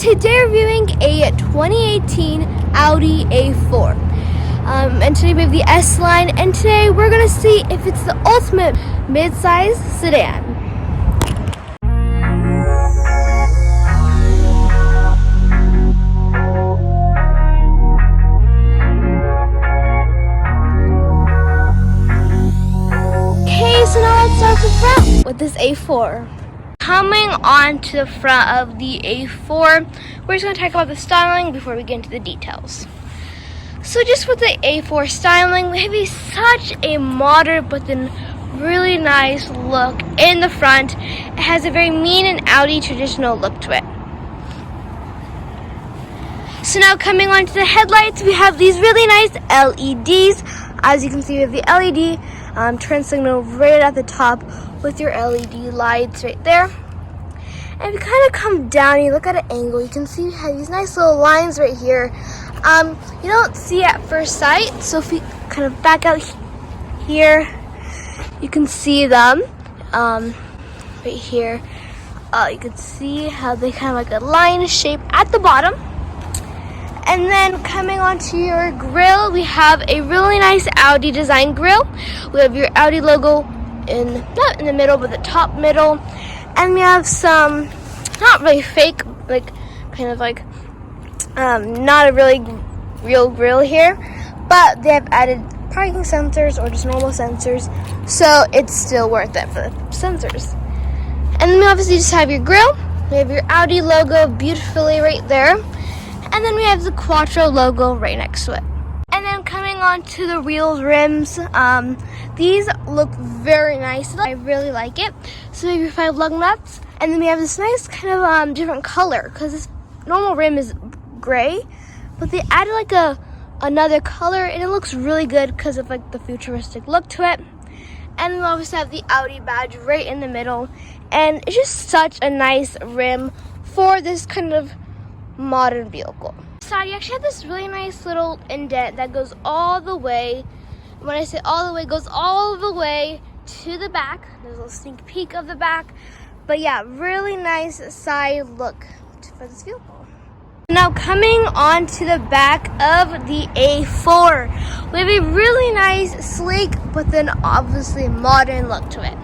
today reviewing a 2018 Audi A4. And today we have the S line, and today we're going to see if it's the ultimate mid-size sedan. Okay, so now let's start the front with this A4. Coming on to the front of the A4, we're just going to talk about the styling before we get into the details. So just with the A4 styling, we have such a modern but then really nice look in the front. It has a very mean and Audi traditional look to it. So now coming on to the headlights, we have these really nice LEDs. As you can see, we have the LED turn signal right at the top with your LED lights right there. And if you kind of come down and you look at an angle, you can see we have these nice little lines right here. You don't see at first sight, so if you kind of back out here, you can see them right here. You can see how they kind of like a line shape at the bottom. And then coming onto your grille, we have a really nice Audi design grille. We have your Audi logo not in the middle, but the top middle. And we have some, not really fake, like kind of like not a really real grille here, but they have added parking sensors or just normal sensors, so it's still worth it for the sensors. And then we obviously just have your grille. We have your Audi logo beautifully right there. And then we have the Quattro logo right next to it. And then coming on to the wheels, rims, these look very nice. I really like it. So we have your 5 lug nuts. And then we have this nice kind of different color, because this normal rim is gray, but they added like another color, and it looks really good because of like the futuristic look to it. And then we obviously have the Audi badge right in the middle, and it's just such a nice rim for this kind of modern vehicle. Side, you actually have this really nice little indent that goes all the way. When I say all the way, it goes all the way to the back. There's a little sneak peek of the back. But yeah, really nice side look for this vehicle. Now coming on to the back of the A4, we have a really nice, sleek, but then obviously modern look to it.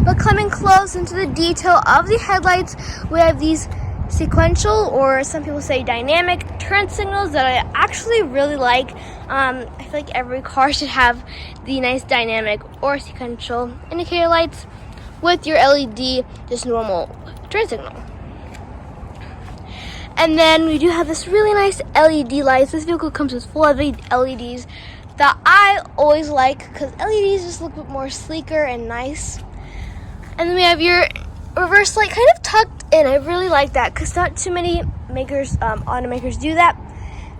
But coming close into the detail of the headlights, we have these sequential, or some people say dynamic, turn signals that I actually really like. I feel like every car should have the nice dynamic or sequential indicator lights with your LED, just normal turn signal. And then we do have this really nice LED lights. This vehicle comes with 4 LEDs that I always like, because LEDs just look a bit more sleeker and nice. And then we have your reverse light kind of tucked in. I really like that, because not too many makers, automakers do that.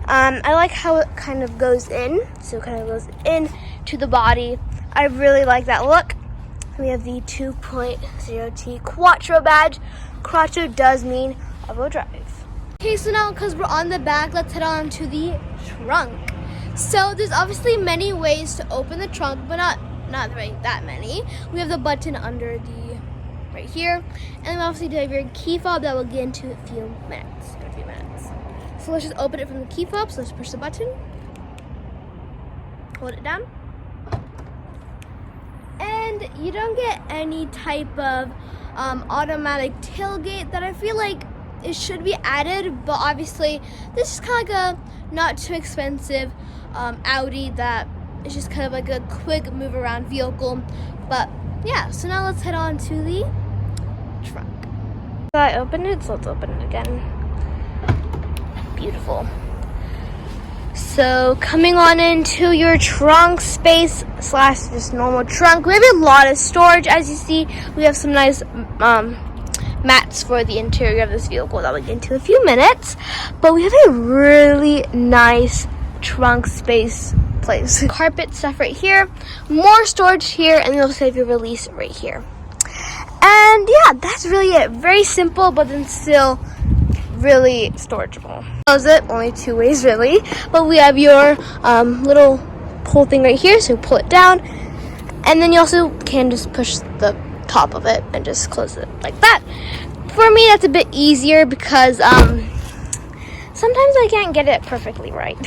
I like how it kind of goes in, so it kind of goes in to the body. I really like that look. We have the 2.0T Quattro badge. Quattro does mean all-wheel drive. Okay, so now because we're on the back, let's head on to the trunk. So there's obviously many ways to open the trunk, but not really that many. We have the button under the right here, and we obviously do have your key fob that we'll get into in a few minutes. So let's just open it from the key fob. So let's push the button, hold it down, and you don't get any type of automatic tailgate that I feel like it should be added, but obviously this is kind of like a not too expensive Audi that is just kind of like a quick move around vehicle. But yeah, so now let's head on to the trunk. So I opened it, so let's open it again. Beautiful. So coming on into your trunk space / just normal trunk, we have a lot of storage. As you see, we have some nice mats for the interior of this vehicle that we'll get into in a few minutes. But we have a really nice trunk space place. Carpet stuff right here, more storage here, and you'll save your release right here. And yeah, that's really it. Very simple, but then still really storageable. Close it only 2 ways really, but we have your little pull thing right here, so pull it down, and then you also can just push the top of it and just close it like that. For me, that's a bit easier because sometimes I can't get it perfectly right.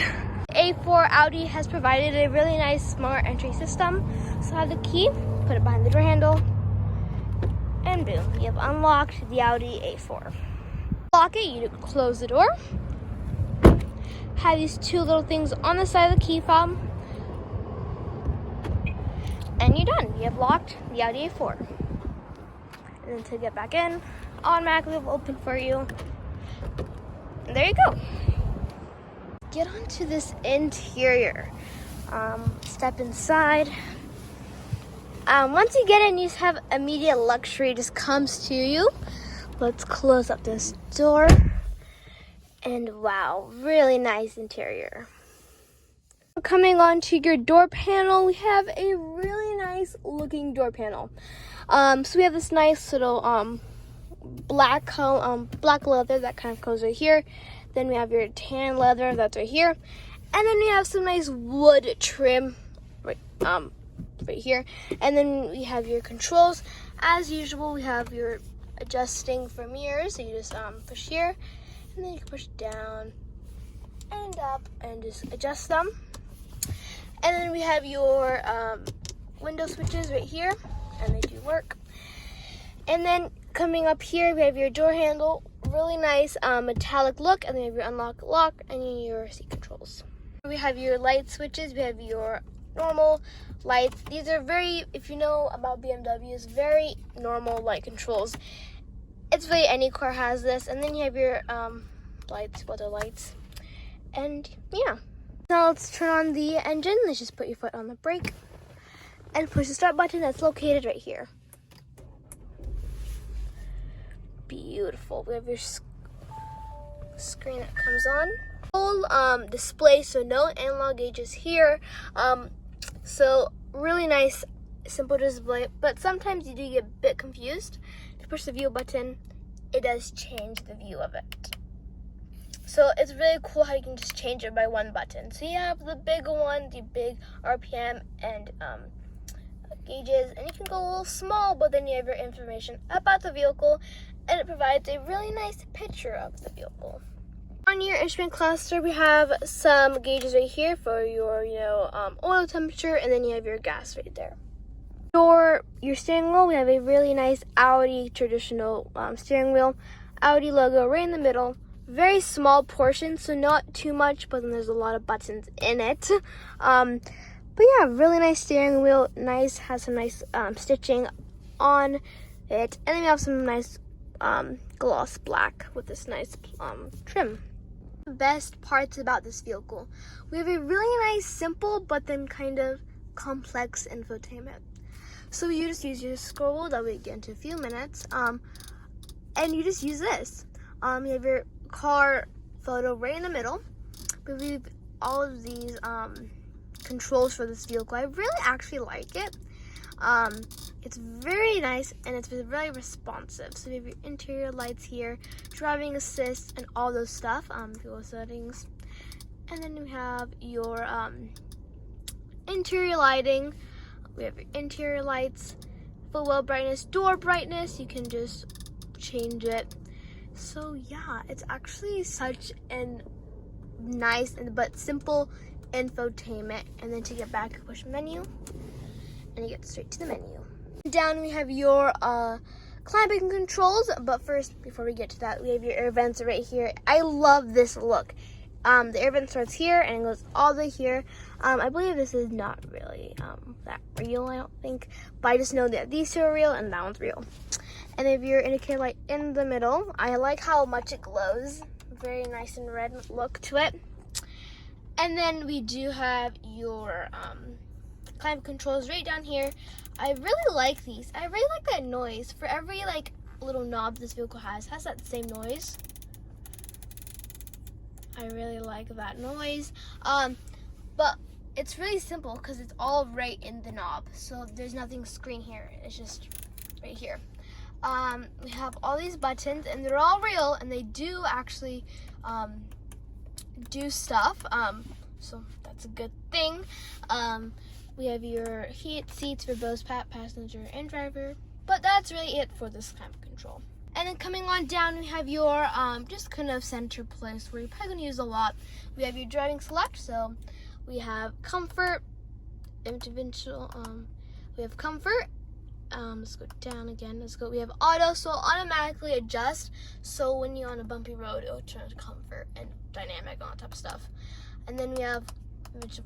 A4 Audi has provided a really nice smart entry system. So I have the key, put it behind the door handle, and boom, you have unlocked the Audi A4. Lock it, you close the door. Have these two little things on the side of the key fob, and you're done. You have locked the Audi A4. And then to get back in, automatically will open for you. And there you go. Get onto this interior. Step inside. Once you get in, you just have immediate luxury just comes to you. Let's close up this door. And wow, really nice interior. Coming onto your door panel, we have a really nice looking door panel. So we have this nice little black leather that kind of goes right here. Then we have your tan leather that's right here, and then we have some nice wood trim right here. And then we have your controls. As usual, we have your adjusting for mirrors. So you just push here, and then you can push down and up and just adjust them. And then we have your window switches right here, and they do work. And then coming up here, we have your door handle, really nice metallic look, and then we have your unlock lock and your seat controls. We have your light switches. We have your normal lights. These are very, if you know about BMWs, very normal light controls. It's really any car has this. And then you have your lights, weather lights, and yeah. Now let's turn on the engine. Let's just put your foot on the brake and push the start button that's located right here. Beautiful. We have your screen that comes on. Full display, so no analog gauges here. So really nice, simple display, but sometimes you do get a bit confused. If you push the view button, it does change the view of it. So it's really cool how you can just change it by one button. So you have the big one, the big RPM and gauges, and you can go a little small, but then you have your information about the vehicle, and it provides a really nice picture of the vehicle. On your instrument cluster, we have some gauges right here for your, oil temperature, and then you have your gas right there. Your steering wheel, we have a really nice Audi traditional steering wheel, Audi logo right in the middle. Very small portion, so not too much, but then there's a lot of buttons in it. But yeah, really nice steering wheel. Nice, has some nice stitching on it, and then we have some nice gloss black with this nice trim. The best parts about this vehicle, we have a really nice, simple, but then kind of complex infotainment. So you just use your scroll wheel that we get into a few minutes, and you just use this. You have your car photo right in the middle, but we have all of these controls for this vehicle. I really actually like it. It's very nice and it's very responsive. So we have your interior lights here, driving assist, and all those stuff, fuel settings. And then we have your interior lighting. We have your interior lights, full well brightness, door brightness. You can just change it. So yeah, it's actually such a nice but simple infotainment. And then to get back, push menu, and you get straight to the menu. Down we have your climate controls, but first, before we get to that, we have your air vents right here. I love this look. The air vent starts here and it goes all the way here. I believe this is not really that real, I don't think, but I just know that these two are real and that one's real. And if your indicator light in the middle, I like how much it glows. Very nice and red look to it. And then we do have your climate controls right down here. I really like these. I really like that noise. For every little knob this vehicle has that same noise. I really like that noise. But it's really simple because it's all right in the knob. So there's nothing screen here. It's just right here. We have all these buttons and they're all real and they do actually do stuff. So that's a good thing. We have your heated seats for both passenger and driver. But that's really it for this climate control. And then coming on down, we have your just kind of center place where you're probably going to use a lot. We have your driving select, so we have comfort, interventional, we have comfort. Let's go down again. We have auto, so it'll automatically adjust. So when you're on a bumpy road, it'll turn to comfort and dynamic, all that type of stuff. And then we have,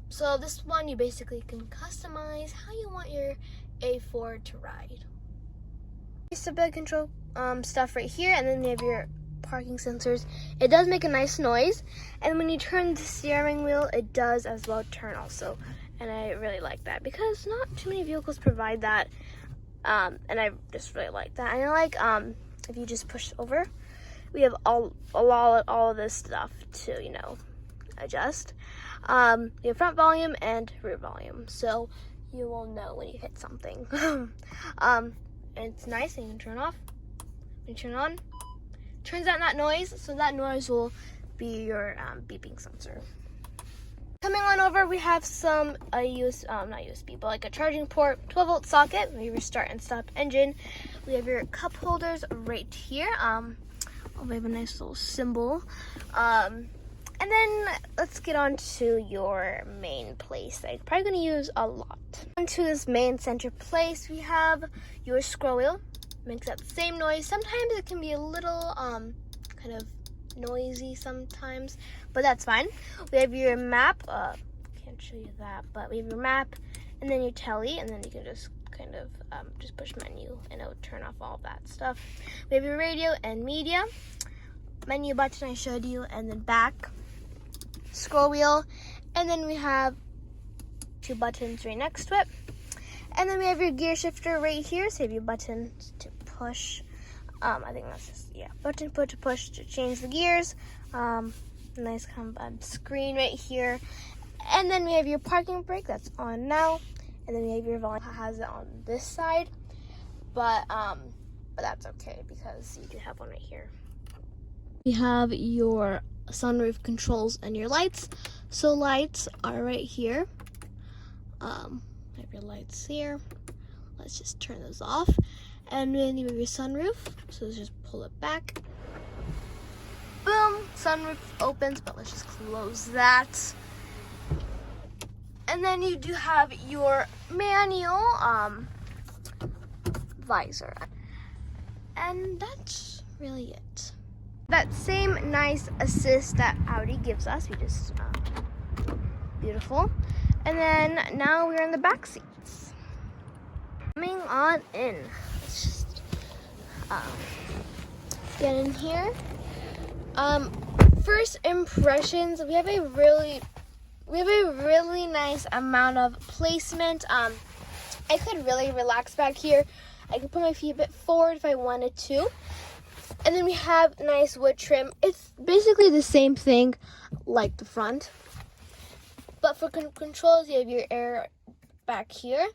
so this one you basically can customize how you want your A4 to ride. Stability control stuff right here, and then you have your parking sensors. It does make a nice noise, and when you turn the steering wheel, it does as well turn also. And I really like that because not too many vehicles provide that. And I just really like that. And I like if you just push over, we have all of this stuff to, you know, adjust. We have front volume and rear volume, so you will know when you hit something. And it's nice, and you can turn off. When you turn on, turns out that noise, so that noise will be your beeping sensor. Coming on over, we have some not USB, but like a charging port, 12-volt socket. We restart and stop engine. We have your cup holders right here. We have a nice little symbol. And then let's get on to your main place that you're probably going to use a lot. Onto this main center place, we have your scroll wheel. Makes that same noise. Sometimes it can be a little kind of noisy sometimes, but that's fine. We have your map. Can't show you that, but we have your map, and then your telly, and then you can just kind of just push menu, and it will turn off all that stuff. We have your radio and media. Menu button I showed you, and then back. Scroll wheel, and then we have two buttons right next to it, and then we have your gear shifter right here. So you have your button to push. I think that's just, button to push to change the gears. Nice kind of screen right here, and then we have your parking brake that's on now, and then we have your volume. It has it on this side, but that's okay because you do have one right here. We have your sunroof controls and your lights. So lights are right here. I have your lights here. Let's just turn those off. And then you have your sunroof. So let's just pull it back. Boom, sunroof opens, but let's just close that. And then you do have your manual visor. And that's really it. That same nice assist that Audi gives us, we just, beautiful. And then now we're in the back seats. Coming on in, let's just get in here. First impressions, we have a really nice amount of placement. I could really relax back here. I could put my feet a bit forward if I wanted to. And then we have nice wood trim. It's basically the same thing like the front. But for controls, you have your air back here.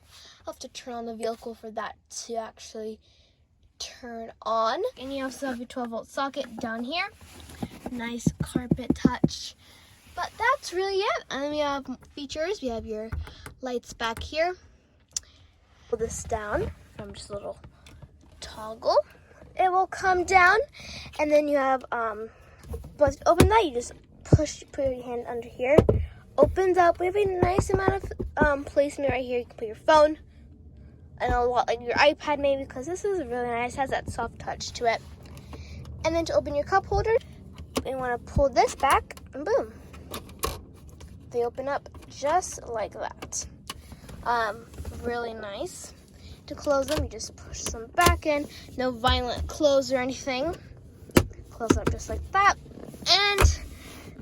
I'll have to turn on the vehicle for that to actually turn on. And you also have your 12-volt socket down here. Nice carpet touch. But that's really it. And then we have features. We have your lights back here. Pull this down from just a little toggle. It will come down, and then you have, but to open that, you just put your hand under here. Opens up. We have a nice amount of placement right here. You can put your phone and a lot, like your iPad maybe, because this is really nice. It has that soft touch to it. And then to open your cup holder, you want to pull this back, and boom. They open up just like that. Really nice. To close them, you just push them back in. No violent close or anything. Close up just like that. And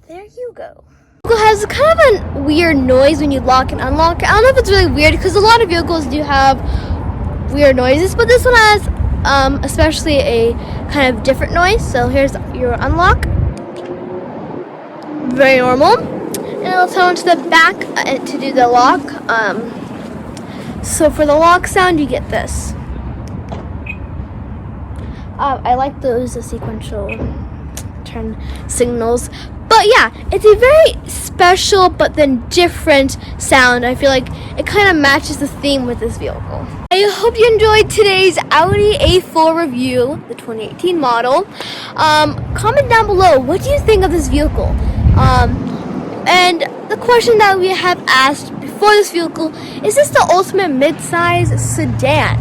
there you go. It has kind of a weird noise when you lock and unlock. I don't know if it's really weird because a lot of vehicles do have weird noises, but this one has especially a kind of different noise. So here's your unlock. Very normal. And it'll tell into the back to do the lock. So for the lock sound, you get this. I like those sequential turn signals, But yeah, it's a very special but then different sound. I feel like it kind of matches the theme with this vehicle. I hope you enjoyed today's Audi A4 review, the 2018 model. Comment down below, what do you think of this vehicle? And the question that we have asked before this vehicle, is this the ultimate mid-size sedan?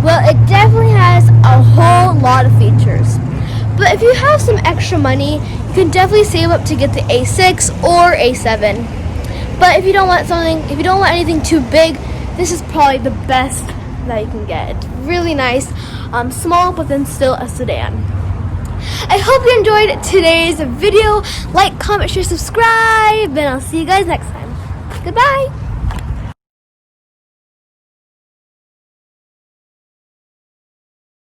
Well, it definitely has a whole lot of features. But if you have some extra money, you can definitely save up to get the A6 or A7. But if you don't want anything too big, this is probably the best that you can get. It's really nice, small, but then still a sedan. I hope you enjoyed today's video. Like, comment, share, subscribe, and I'll see you guys next time. Goodbye.